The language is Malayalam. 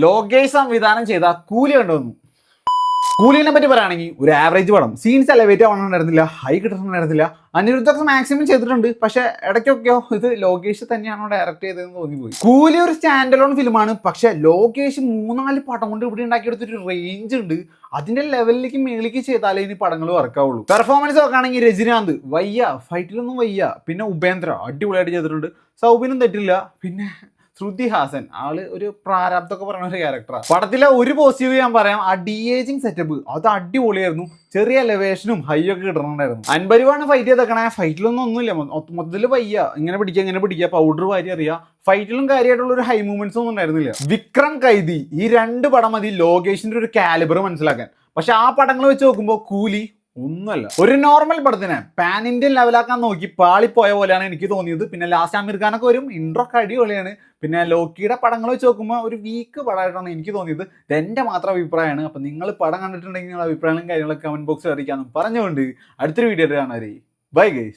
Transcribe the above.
ലോകേഷ് സംവിധാനം ചെയ്ത കൂലി കണ്ടുവന്നു. കൂലിനെ പറ്റി പറയുകയാണെങ്കിൽ ഒരു ആവറേജ് പടം. സീൻസ് എലവേറ്റ് ആവണമെന്നുണ്ടായിരുന്നില്ല, ഹൈ കിട്ടണമെന്നുണ്ടായിരുന്നില്ല. അനിരുദ്ധൊക്കെ മാക്സിമം ചെയ്തിട്ടുണ്ട്, പക്ഷെ ഇടയ്ക്കൊക്കെയോ ഇത് ലോകേഷ് തന്നെയാണോ ഡയറക്ട് ചെയ്തതെന്ന് തോന്നിപ്പോയി. കൂലി ഒരു സ്റ്റാൻഡ് അലോൺ ഫിലിമാണ്, പക്ഷെ ലോകേഷ് 3-4 പടം കൊണ്ട് ഇവിടെ ഉണ്ടാക്കിയെടുത്തൊരു റേഞ്ച് ഉണ്ട്. അതിന്റെ ലെവലിലേക്ക് മേളിലേക്ക് ചെയ്താലേ ഇനി പടങ്ങൾ വർക്കാവുള്ളൂ. പെർഫോമൻസ് നോക്കുകയാണെങ്കിൽ രജനീകാന്ത് വയ്യ, ഫൈറ്റിലൊന്നും വയ്യ. പിന്നെ ഉപേന്ദ്ര അടിപൊളിയായിട്ട് ചെയ്തിട്ടുണ്ട്. സൗബിനും തെറ്റില്ല. പിന്നെ ശ്രുതി ഹാസൻ ആള് ഒരു പ്രാരാബ്ദമൊക്കെ പറയുന്ന ഒരു ക്യാരക്ടറാണ്. പടത്തിലെ ഒരു പോസിറ്റീവ് ഞാൻ പറയാം, ആ ഡി ഏജിങ് സെറ്റപ്പ് അത് അടിപൊളിയായിരുന്നു. ചെറിയ എലവേഷനും ഹൈ ഒക്കെ കിട്ടണുണ്ടായിരുന്നു. അൻപരുവാണ് ഫൈറ്റ് ചെയ്തേക്കണേ. ഫൈറ്റിലൊന്നും ഒന്നുമില്ല, മൊത്തത്തിൽ വയ്യ. ഇങ്ങനെ പിടിക്കുക പൗഡർ വാരി അറിയാം. ഫൈറ്റിലും കാര്യമായിട്ടുള്ള ഒരു ഹൈ മൂവ്മെന്റ്സ് ഒന്നും ഉണ്ടായിരുന്നില്ല. വിക്രം കൈദി ഈ 2 പടം മതി ലോകേഷിന്റെ ഒരു കാലിബർ മനസ്സിലാക്കാൻ. പക്ഷെ ആ പടങ്ങൾ വെച്ച് നോക്കുമ്പോൾ കൂലി ഒന്നുമല്ല. ഒരു നോർമൽ പടത്തിനെ പാൻ ഇന്ത്യൻ ലെവലാക്കാൻ നോക്കി പാളിപ്പോയ പോലെയാണ് എനിക്ക് തോന്നിയത്. പിന്നെ ലാസ്റ്റ് അമീർ ഖാനൊക്കെ വരും, ഇൻട്രോ ഒക്കെ അടിപൊളിയാണ്. പിന്നെ ലോക്കിയുടെ പടങ്ങൾ വെച്ച് നോക്കുമ്പോൾ ഒരു വീക്ക് പടമായിട്ടാണ് എനിക്ക് തോന്നിയത്. ഇത് എൻ്റെ മാത്രം അഭിപ്രായമാണ്. അപ്പം നിങ്ങൾ പടം കണ്ടിട്ടുണ്ടെങ്കിൽ നിങ്ങളുടെ അഭിപ്രായങ്ങളും കാര്യങ്ങളൊക്കെ കമന്റ് ബോക്സിൽ അറിയിക്കാമെന്ന് പറഞ്ഞുകൊണ്ട് അടുത്തൊരു വീഡിയോ കാണാൻ. Bye guys.